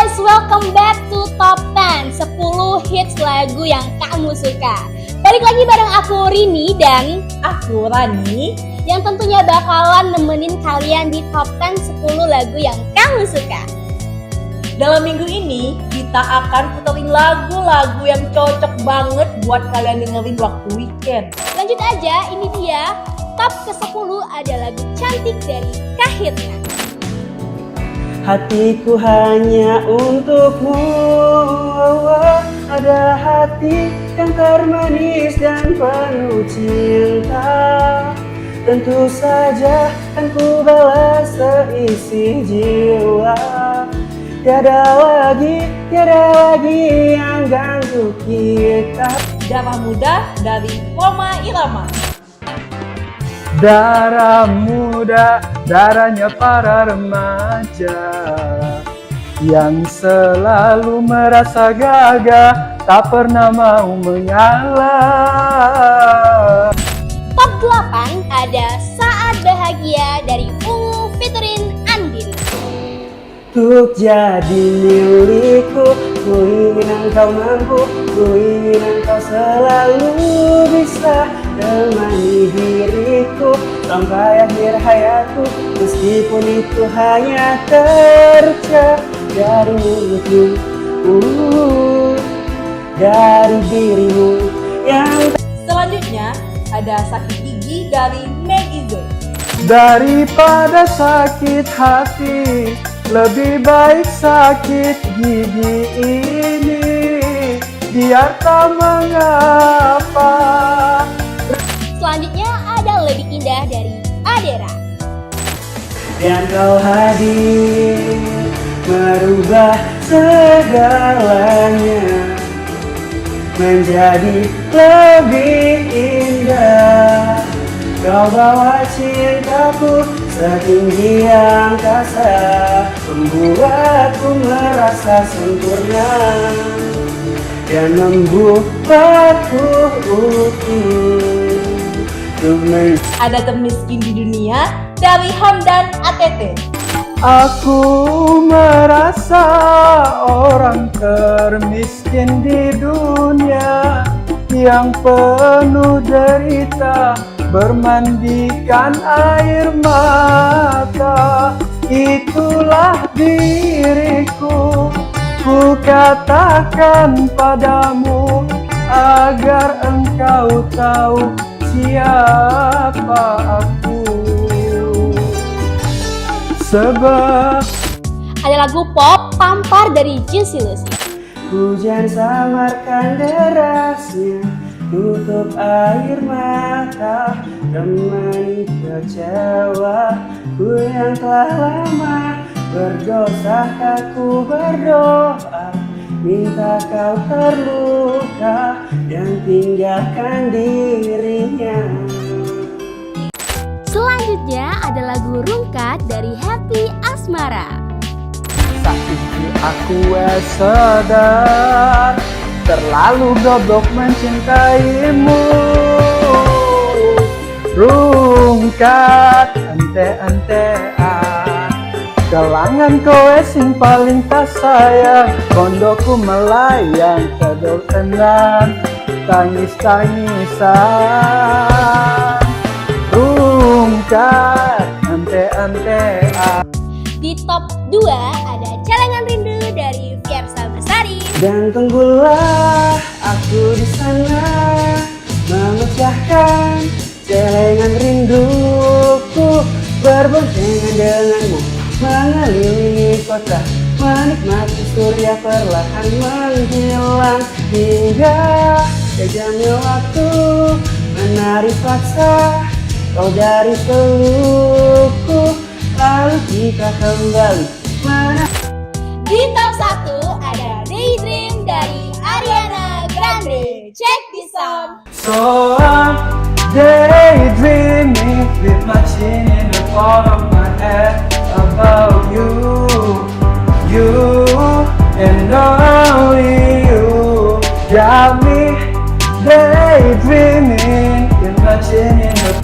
guys, welcome back to Top 10 10 hits lagu yang kamu suka. Balik lagi bareng aku Rini dan aku Rani, yang tentunya bakalan nemenin kalian di Top 10 10 lagu yang kamu suka. Dalam minggu ini kita akan puterin lagu-lagu yang cocok banget buat kalian dengerin waktu weekend. Lanjut aja, ini dia top ke-10 ada lagu cantik dari Kahitna. Hatiku hanya untukmu, ada hati yang termanis dan penuh cinta. Tentu saja kan ku balas seisi jiwa. Tiada lagi yang ganggu kita. Darah Muda dari Rhoma Irama. Darah muda, darahnya para remaja yang selalu merasa gagah, tak pernah mau mengalah. Top 8 ada Saat Bahagia dari Ungu featuring Andin. Untuk jadi milikku, ku ingin engkau mampu, ku ingin engkau selalu bisa temani diriku sampai akhir hayatku, meskipun itu hanya tercap dari mulutmu, dari dirimu yang. Selanjutnya ada Sakit Gigi dari Meggy Z. Daripada sakit hati, lebih baik sakit gigi ini, biar tak mengapa. Selanjutnya ada Lebih Indah dari Adera. Dan kau hadir merubah segalanya menjadi lebih indah. Kau bawa cintaku setinggi angkasa, membuatku merasa sempurna dan membuatku utuh. Ada Termiskin di Dunia dari Hamdan ATT. Aku merasa orang termiskin di dunia yang penuh derita, bermandikan air mata. Itulah diriku, ku katakan padamu agar engkau tahu siapa aku. Sebab Ada lagu pop Tampar dari Juicy Luicy. hujan samarkan derasnya, tutup air mata, temani kecewaku yang telah lama berdosa. Aku berdoa, minta kau terluka dan tinggalkan dirinya. Selanjutnya ada lagu Rungkat dari Happy Asmara. sakitnya aku sadar, terlalu goblok mencintaimu. Rungkat ante-antean, kalangan kowe sing paling tak sayang, kondoku melayang kedol tenang, tangis-tangisan. Rungkat ante-antean. Di top 2 ada Celengan Rindu dari Fiersa Bersari. Dan tunggulah aku di sana, memecahkan celengan rinduku, berboncengan denganmu, mengelilingi kota, menikmati surya perlahan menghilang, hingga kejamnya waktu menarik paksa kau dari pelukku, lalu kita kembali mana. Di top 1 ada Daydream dari Ariana Grande. Check this out. So I'm daydreaming with my chin in the palm of my head about you, you and only you. Got me daydreaming with my chin in the.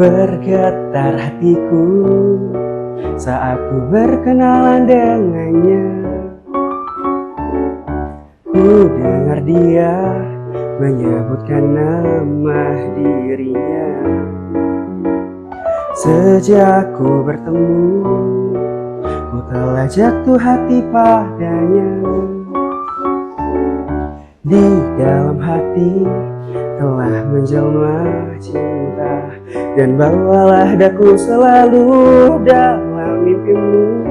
Bergetar hatiku saat ku berkenalan dengannya. Ku dengar dia menyebutkan nama dirinya. Sejak ku bertemu, ku telah jatuh hati padanya. Di dalam hati telah menjelma cinta, dan bawalah daku selalu dalam mimpimu.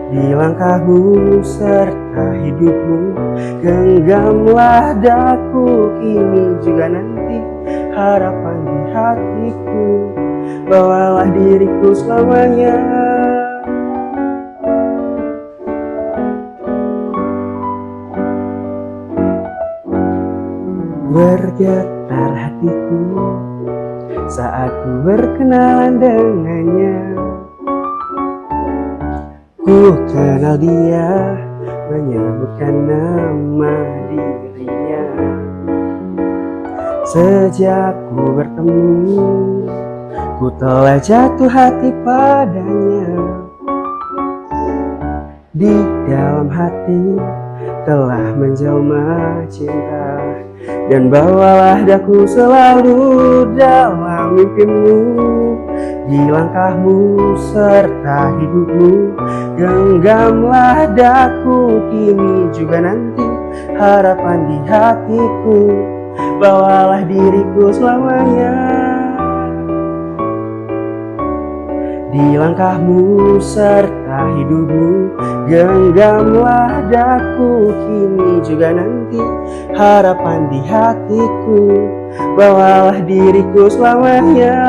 Di langkahmu serta hidupmu, genggamlah daku kini juga nanti. Harapan di hatiku, bawalah diriku selamanya. Bergetar hatiku saat ku berkenalan dengannya. Ku kenal dia menyebutkan nama dirinya. Sejak ku bertemu, ku telah jatuh hati padanya. Di dalam hati telah menjelma cinta, dan bawalah daku selalu dalam mimpimu. Di langkahmu serta hidupmu, genggamlah daku kini juga nanti. Harapan di hatiku, bawalah diriku selamanya. Di langkahmu serta hidupmu, genggamlah daku kini juga nanti. Harapan di hatiku, bawalah diriku selamanya.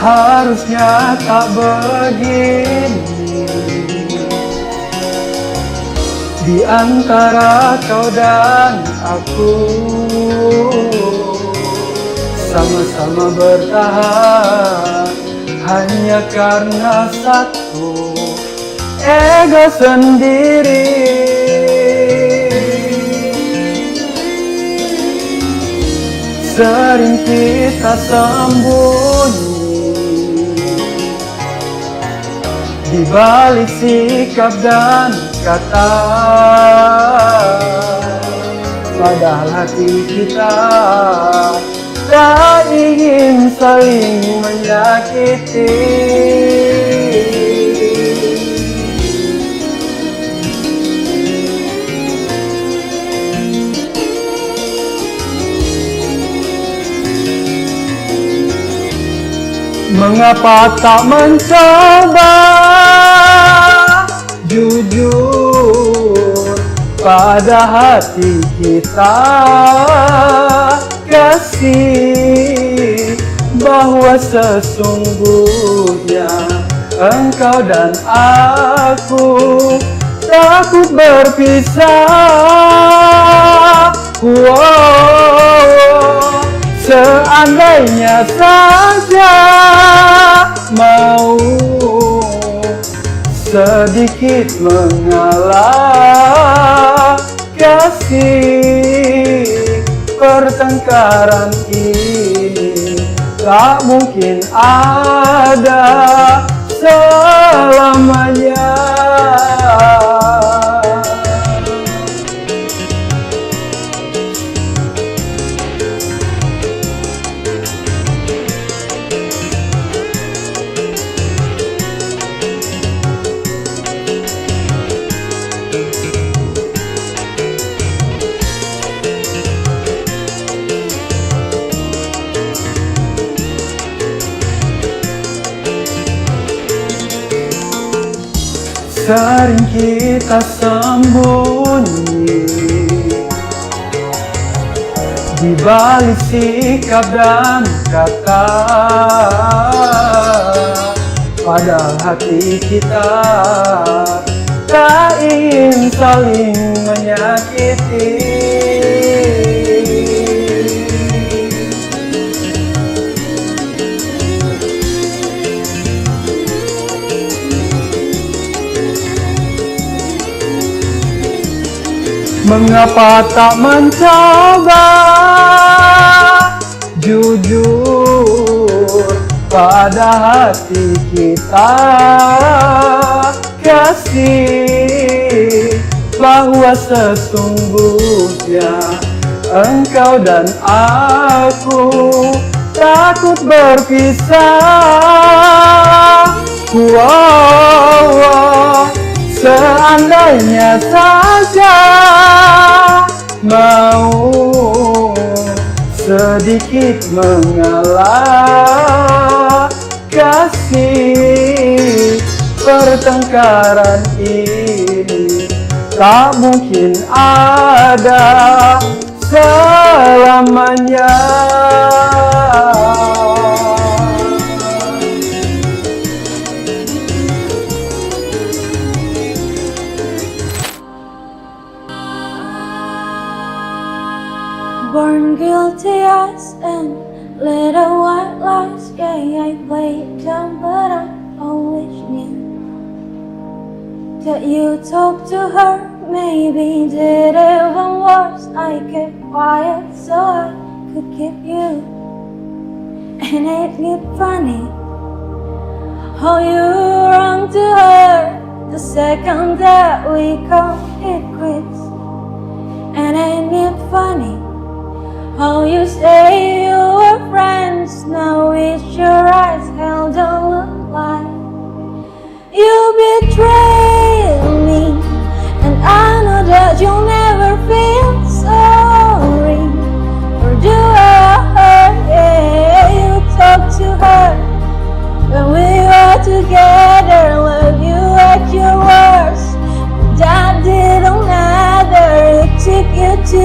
Harusnya tak begini di antara kau dan aku, sama-sama bertahan hanya karena satu ego sendiri. Sering kita sembunyi di balik sikap dan kata, padahal hati kita tak ingin saling menyakiti. Mengapa tak mencoba jujur pada hati kita, kasih bahwa sesungguhnya engkau dan aku takut berpisah. Seandainya saja mau sedikit mengalah, kasih pertengkaran ini tak mungkin ada selamanya. Sering kita sembunyi di balik sikap dan kata, padahal hati kita tak ingin saling menyakiti. Mengapa tak mencoba jujur pada hati kita, kasih, bahwa sesungguhnya engkau dan aku takut berpisah. Wow, seandainya saja mau sedikit mengalah, kasih, pertengkaran ini tak mungkin ada selamanya. Born guilty as and little white lies. Yeah, I played dumb, but I always knew that you talked to her. Maybe did even worse. I kept quiet so I could keep you. And ain't it funny how you run to her the second that we called it quits? And ain't it funny how you say you were friends, now with your eyes held don't look like you betrayed me. And I know that you'll never feel sorry for do I hurt. Yeah, you talk to her when we were together, love you at your worst. That didn't matter. It took you 2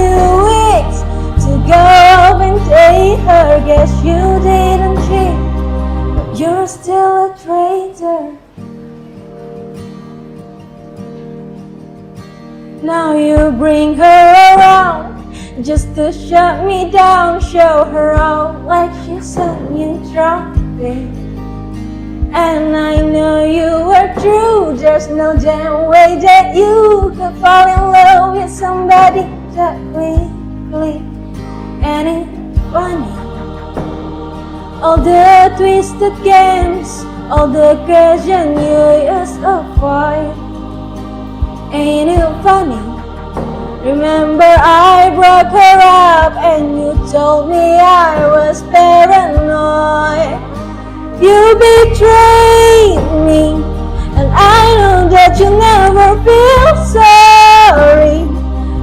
weeks to go up and date her. Guess you didn't cheat, but you're still a traitor. Now you bring her around just to shut me down, show her out like she's some new trophy. And I know you were true, there's no damn way that you could fall in love with somebody that quickly. And it's funny, all the twisted games, all the question you used to avoid. Ain't it funny? Remember I broke her up and you told me I was paranoid. You betrayed me, and I know that you never feel sorry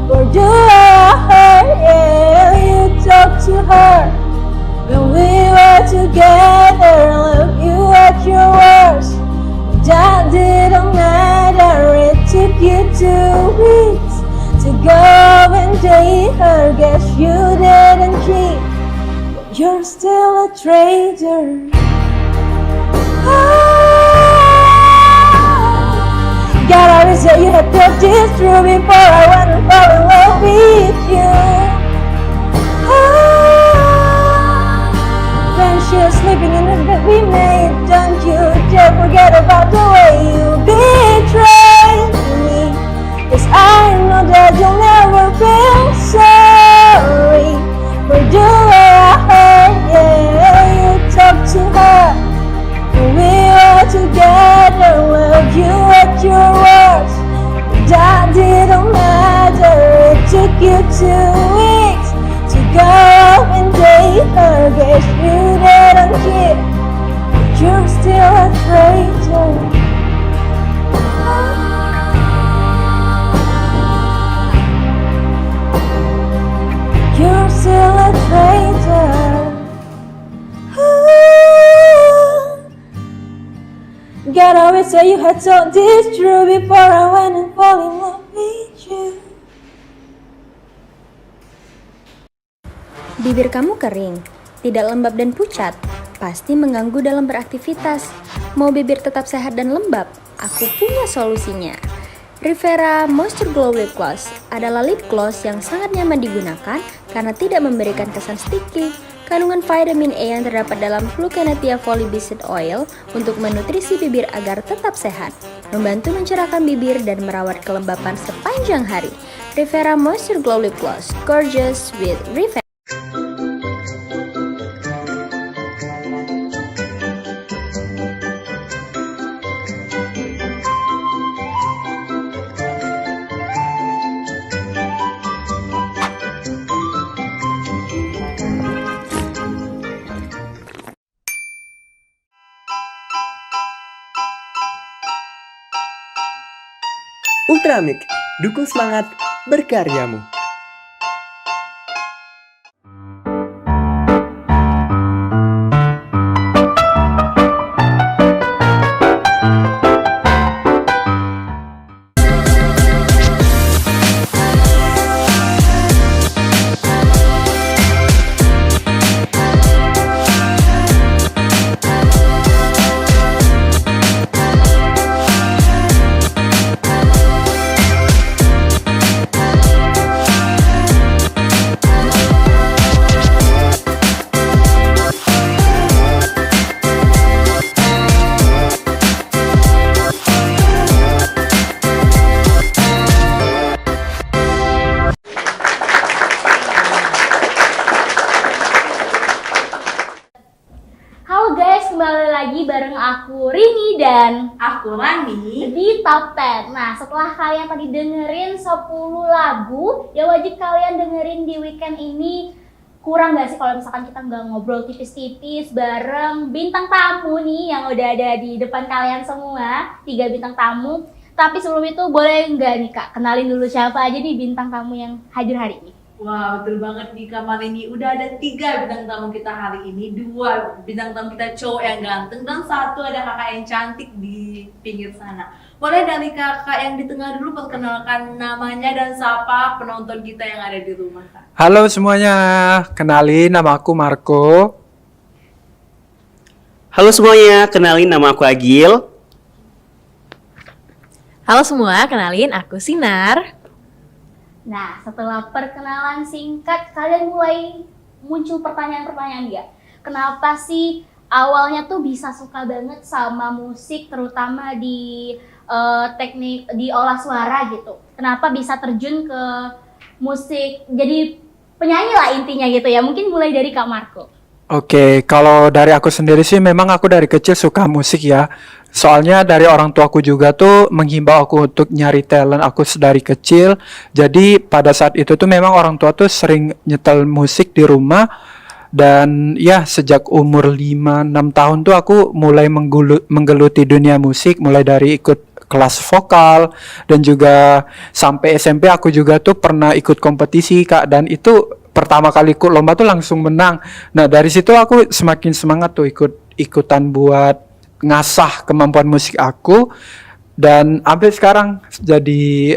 for do I hurt. Yeah, you talk to her when we were together, love you at your worst. That didn't matter. It took you 2 weeks to go and date her. Guess you didn't cheat, but you're still a traitor. God, I wish that you had thought this through before I went and fell in love with you. When she was sleeping in the bed we made, don't you dare forget about the way you betrayed me. 'Cause I know that you'll never feel sorry for doing I hurt. Yeah, you talk to her when we were together, love you at your worst. That didn't matter. It took you 2 weeks to go up and date her. Guess you didn't cheat, but you're still a traitor. You're still a traitor. God, I wish that you had told this true before I went and fall in love with you. Bibir kamu kering, tidak lembab dan pucat, pasti mengganggu dalam beraktivitas. Mau bibir tetap sehat dan lembab? Aku punya solusinya. Rivera Moisture Glow Lip Gloss adalah lip gloss yang sangat nyaman digunakan karena tidak memberikan kesan sticky. Kandungan vitamin E yang terdapat dalam Flucanathia Foliicide Oil untuk menutrisi bibir agar tetap sehat, membantu mencerahkan bibir dan merawat kelembapan sepanjang hari. Rivera Moisture Glow Lip Gloss, gorgeous with Rivera. Ultramik, dukung semangat berkaryamu. Halo guys, kembali lagi bareng aku Rini dan Aku Rani. di Top 10. Nah, setelah kalian tadi dengerin 10 lagu, ya wajib kalian dengerin di weekend ini. Kurang gak sih kalau misalkan kita nggak ngobrol tipis-tipis bareng bintang tamu nih yang udah ada di depan kalian semua, 3 bintang tamu. Tapi sebelum itu boleh nggak nih Kak, kenalin dulu siapa aja nih bintang tamu yang hadir hari ini? Wah, betul banget di kamar ini udah ada 3 bintang tamu kita hari ini. 2 bintang tamu kita cowok yang ganteng dan 1 ada kakak yang cantik di pinggir sana. Boleh dari kakak yang di tengah dulu perkenalkan namanya dan sapa penonton kita yang ada di rumah, Kak. Halo semuanya, kenalin nama aku Marco. Halo semuanya, kenalin nama aku Agil. Halo semua, kenalin aku Sinar. Nah, setelah perkenalan singkat, kalian mulai muncul pertanyaan-pertanyaan ya. Kenapa sih awalnya tuh bisa suka banget sama musik, terutama di teknik di olah suara gitu? Kenapa bisa terjun ke musik, jadi penyanyi lah intinya gitu ya? Mungkin mulai dari Kak Marco. Oke, kalau dari aku sendiri sih memang aku dari kecil suka musik ya. Soalnya dari orang tuaku juga tuh menghimbau aku untuk nyari talent aku dari kecil. Jadi pada saat itu tuh memang orang tua tuh sering nyetel musik di rumah. Dan ya sejak umur 5-6 tahun tuh aku mulai menggeluti dunia musik. Mulai dari ikut kelas vokal dan juga sampai SMP aku juga tuh pernah ikut kompetisi Kak. Dan itu pertama kali ikut lomba tuh langsung menang. Nah dari situ aku semakin semangat tuh ikutan buat ngasah kemampuan musik aku, dan sampai sekarang jadi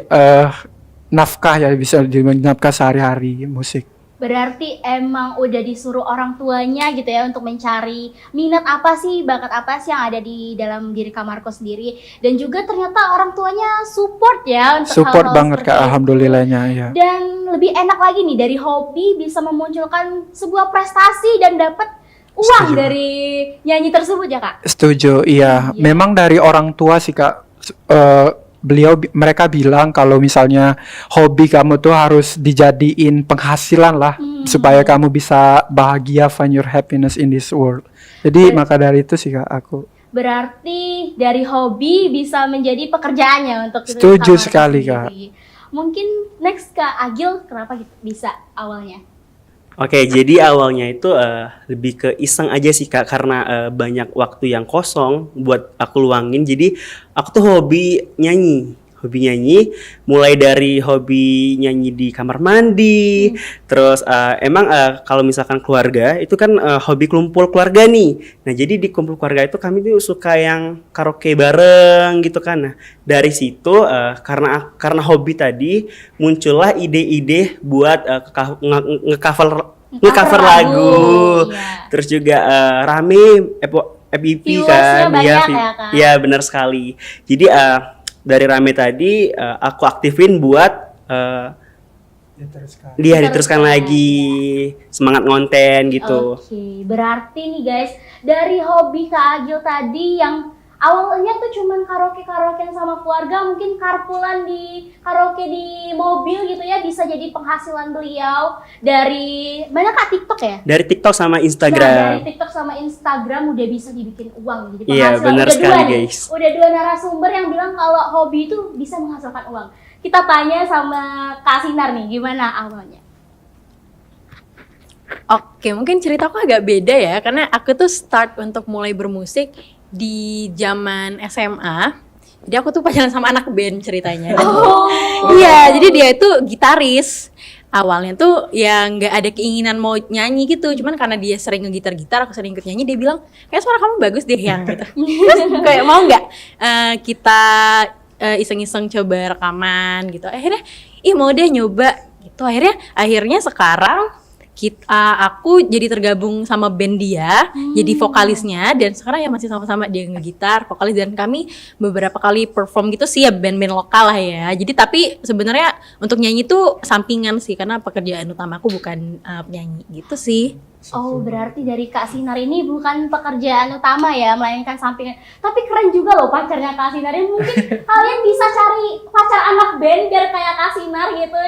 nafkah ya, bisa jadi nafkah sehari-hari musik. Berarti emang udah disuruh orang tuanya gitu ya untuk mencari minat apa sih, bakat apa sih yang ada di dalam diri Kak Marco sendiri, dan juga ternyata orang tuanya support ya untuk Support hal-hal banget seperti Kak, itu. alhamdulillahnya ya. Dan lebih enak lagi nih, dari hobi bisa memunculkan sebuah prestasi dan dapat uang Setuju. dari nyanyi tersebut ya Kak? Setuju, iya. Iya. Memang dari orang tua sih Kak, mereka bilang kalau misalnya hobi kamu tuh harus dijadiin penghasilan lah, supaya kamu bisa bahagia, find your happiness in this world. Jadi maka dari itu sih Kak aku. Berarti dari hobi bisa menjadi pekerjaannya untuk Setuju Kak Marco sekali, sendiri. Mungkin next Kak Agil, kenapa gitu bisa awalnya? Oke, jadi awalnya itu lebih ke iseng aja sih Kak, karena banyak waktu yang kosong buat aku luangin. Jadi aku tuh hobi nyanyi, mulai dari hobi nyanyi di kamar mandi. Terus emang kalau misalkan keluarga itu kan hobi kumpul keluarga nih. Nah jadi di kumpul keluarga itu kami tuh suka yang karaoke bareng gitu kan. Nah dari situ karena hobi tadi muncullah ide-ide buat nge-cover lagu. Iya. Terus juga rame FYP Viewersnya kan. banyak ya, Kak? Iya benar sekali. Jadi dari rame tadi aku aktifin buat diteruskan lagi semangat ngonten gitu. Oke, berarti nih guys, dari hobi Kak Agil tadi yang awalnya tuh cuman karaoke-karaokean sama keluarga, mungkin carpoolan di karaoke di mobil gitu ya, bisa jadi penghasilan beliau dari mana Kak, TikTok ya? Dari TikTok sama Nah, Instagram. dari TikTok sama Instagram udah bisa dibikin uang, jadi Iya, penghasilan. benar Udah sekali, dua nih, guys. udah 2 narasumber yang bilang kalau hobi itu bisa menghasilkan uang. Kita tanya sama Kak Sinar nih, gimana awalnya? Oke, mungkin ceritaku agak beda ya, karena aku tuh start untuk mulai bermusik di zaman SMA. Jadi aku tuh pacaran sama anak band ceritanya. Dan iya, jadi dia itu gitaris. Awalnya tuh ya nggak ada keinginan mau nyanyi gitu, cuman karena dia sering ngegitar-gitar, aku sering ikut nyanyi, dia bilang kayak suara kamu bagus deh yang gitu. Terus kayak mau nggak kita iseng-iseng coba rekaman gitu. Akhirnya mau deh nyoba gitu. Akhirnya sekarang aku jadi tergabung sama band dia, jadi vokalisnya, dan sekarang ya masih sama-sama dia ngegitar, vokalis, dan kami beberapa kali perform gitu sih ya, band-band lokal lah ya. Jadi tapi sebenarnya untuk nyanyi tuh sampingan sih, karena pekerjaan utamaku bukan nyanyi gitu sih. Oh, berarti dari Kak Sinar ini bukan pekerjaan utama ya, melainkan sampingan. Tapi keren juga loh pacarnya Kak Sinar ini. Mungkin kalian bisa cari pacar anak band biar kayak Kak Sinar gitu,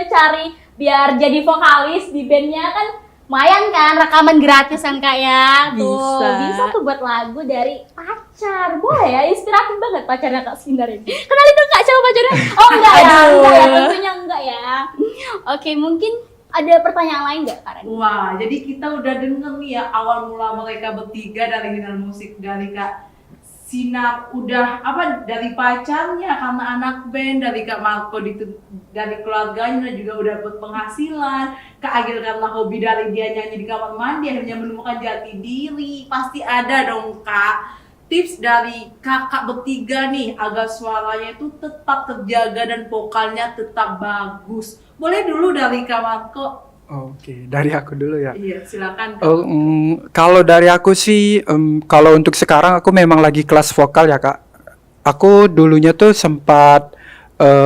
biar jadi vokalis di bandnya kan lumayan kan, rekaman gratis kan Kak ya. Tuh, bisa tuh buat lagu dari pacar. Boleh ya, inspiratif banget pacarnya Kak Sinar ini. Kenalin dong Kak sama pacarnya. Oh enggak ya, tentunya enggak ya. Oke, mungkin ada pertanyaan lain nggak Kak Rani? Wah, jadi kita udah denger nih ya awal mula mereka bertiga dari kenal musik, dari Kak Sinar udah dari pacarnya karena anak band, dari Kak Marco dari keluarganya juga udah berpenghasilan, Kak Agil karena hobi dari dia nyanyi di kamar mandi akhirnya menemukan jati diri. Pasti ada dong Kak tips dari kakak bertiga nih agar suaranya itu tetap terjaga dan vokalnya tetap bagus. Boleh dulu dari Kak Marco. Oke, dari aku dulu ya. Iya, silakan. Kalau dari aku sih, kalau untuk sekarang aku memang lagi kelas vokal ya Kak. Aku dulunya tuh sempat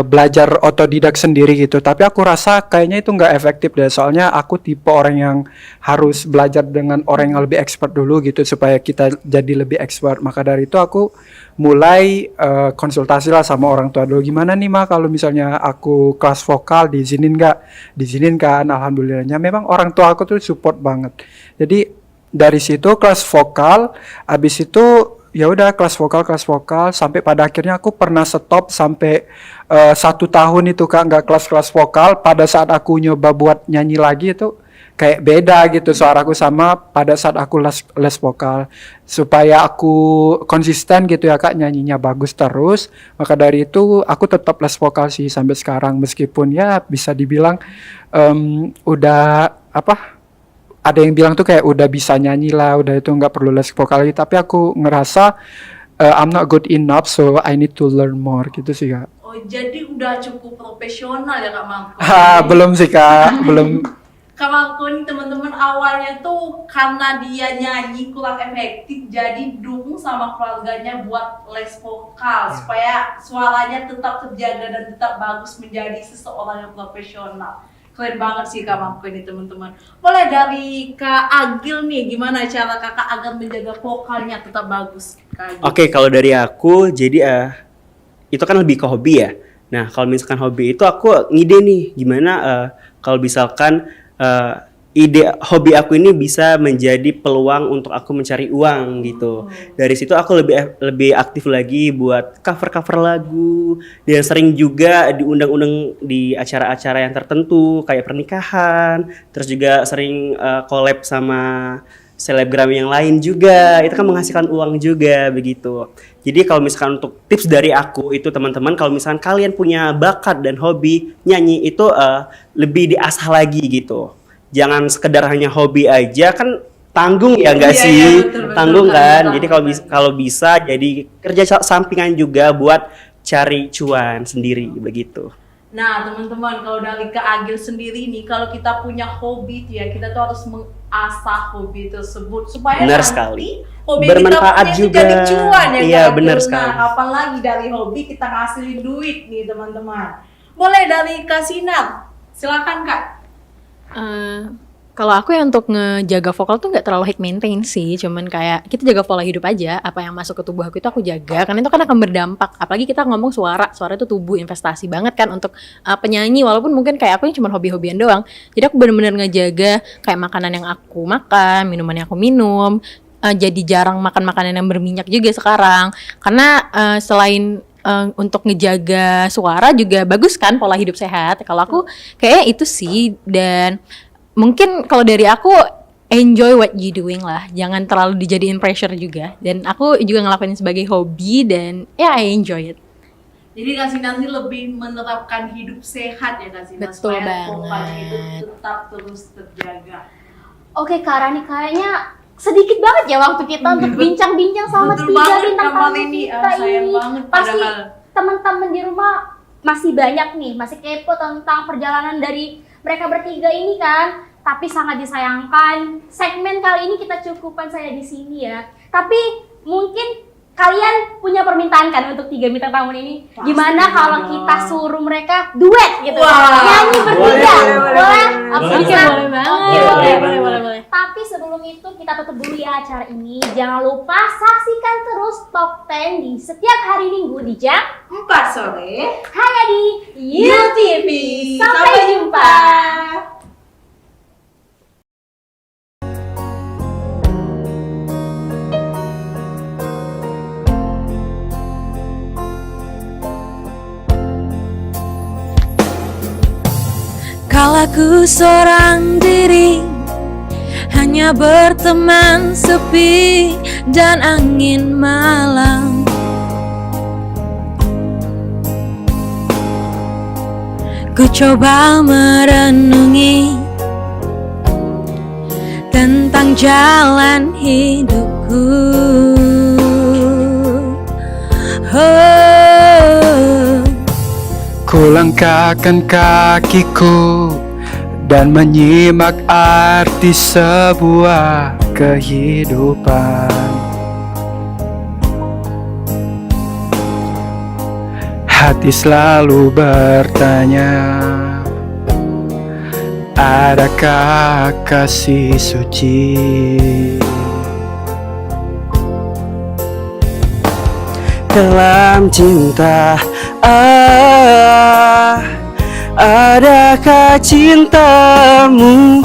belajar otodidak sendiri gitu, tapi aku rasa kayaknya itu nggak efektif deh. Soalnya aku tipe orang yang harus belajar dengan orang yang lebih expert dulu gitu supaya kita jadi lebih expert. Maka dari itu aku mulai konsultasi lah sama orang tua dulu. Gimana nih Ma kalau misalnya aku kelas vokal diizinin nggak? Diizinin kan, alhamdulillahnya. Memang orang tua aku tuh support banget. Jadi dari situ kelas vokal, abis itu ya udah kelas vokal sampai pada akhirnya aku pernah stop sampai 1 tahun itu Kak, nggak kelas vokal. Pada saat aku nyoba buat nyanyi lagi itu kayak beda gitu suaraku sama pada saat aku les vokal. Supaya aku konsisten gitu ya Kak, nyanyinya bagus terus, maka dari itu aku tetap les vokal sih sampai sekarang, meskipun ya bisa dibilang udah ada yang bilang tuh kayak udah bisa nyanyi lah, udah itu nggak perlu les vokal lagi, tapi aku ngerasa I'm not good enough, so I need to learn more gitu sih Kak. Oh, jadi udah cukup profesional ya Kak Marco? Belum sih Kak, belum. Kak Marco nih teman-teman awalnya tuh karena dia nyanyi kurang efektif, jadi dukung sama keluarganya buat les vokal supaya suaranya tetap terjaga dan tetap bagus menjadi seseorang yang profesional. Keren banget sih Kak Marco ini teman-teman. Mulai dari Kak Agil nih, gimana cara kakak agar menjaga vokalnya tetap bagus? Oke, kalau dari aku, jadi itu kan lebih ke hobi ya. Nah, kalau misalkan hobi itu aku ngide nih, gimana kalau misalkan ide hobi aku ini bisa menjadi peluang untuk aku mencari uang gitu. Dari situ aku lebih aktif lagi buat cover lagu, dan sering juga diundang-undang di acara-acara yang tertentu kayak pernikahan, terus juga sering collab sama selebgram yang lain juga. Itu kan menghasilkan uang juga begitu. Jadi kalau misalkan untuk tips dari aku itu teman-teman, kalau misalkan kalian punya bakat dan hobi nyanyi itu lebih diasah lagi gitu. Jangan sekedar hanya hobi aja, kan tanggung ya nggak sih? Iya, betul, tanggung kan. betul. Jadi kalau bisa jadi kerja sampingan juga buat cari cuan sendiri begitu. Nah teman-teman, kalau dari Kak Agil sendiri nih, kalau kita punya hobi tuh ya, kita tuh harus mengasah hobi tersebut supaya Benar nanti sekali. hobi Bermanfaat kita punya juga. itu jadi cuan ya Iya, Kak Agil. benar Nah, sekali. apalagi dari hobi kita ngasilin duit nih teman-teman. Mulai dari Kak Sinar, silakan Kak. Kalau aku yang untuk ngejaga vokal tuh nggak terlalu high maintain sih, cuman kayak kita jaga pola hidup aja, apa yang masuk ke tubuh aku itu aku jaga, karena itu kan akan berdampak. Apalagi kita ngomong suara itu tubuh, investasi banget kan untuk penyanyi, walaupun mungkin kayak aku yang cuma hobi-hobian doang. Jadi aku benar-benar ngejaga kayak makanan yang aku makan, minuman yang aku minum, jadi jarang makan makanan yang berminyak juga sekarang, karena selain untuk ngejaga suara juga bagus kan pola hidup sehat. Kalau aku kayak itu sih, dan mungkin kalau dari aku enjoy what you doing lah, jangan terlalu dijadiin pressure juga. Dan aku juga ngelakuin sebagai hobi dan ya I enjoy it. Jadi Kak Sinanti lebih menerapkan hidup sehat ya Kak Sinan, Betul supaya vokalnya itu banget. tetap terus terjaga. Oke Kak Rani, kayaknya sedikit banget ya waktu kita untuk bincang-bincang sama Betul 3 banget, bintang Kak tamu Malini. kita Sayang ini. banget Pasti padahal. teman-teman di rumah masih banyak nih, masih kepo tentang perjalanan dari mereka bertiga ini kan. Tapi sangat disayangkan, segmen kali ini kita cukupkan saja di sini ya. Tapi mungkin kalian punya permintaan kan untuk 3 bintang tamu ini? Pasti Gimana kalau dong. kita suruh mereka duet gitu? Wah, Nyanyi bertiga? Boleh? Apa Oke, bisa? boleh banget. Oke, Boleh. Tapi sebelum itu kita tutup dulu ya acara ini. Jangan lupa saksikan terus Top 10 di setiap hari Minggu di jam 4 sore. hanya di UTV. Sampai jumpa. Kalaku seorang diri, hanya berteman sepi dan angin malam. Ku coba merenungi tentang jalan hidupku. Oh. Ku langkahkan kakiku dan menyimak arti sebuah kehidupan. Hati selalu bertanya, adakah kasih suci? Dalam cinta, adakah cintamu?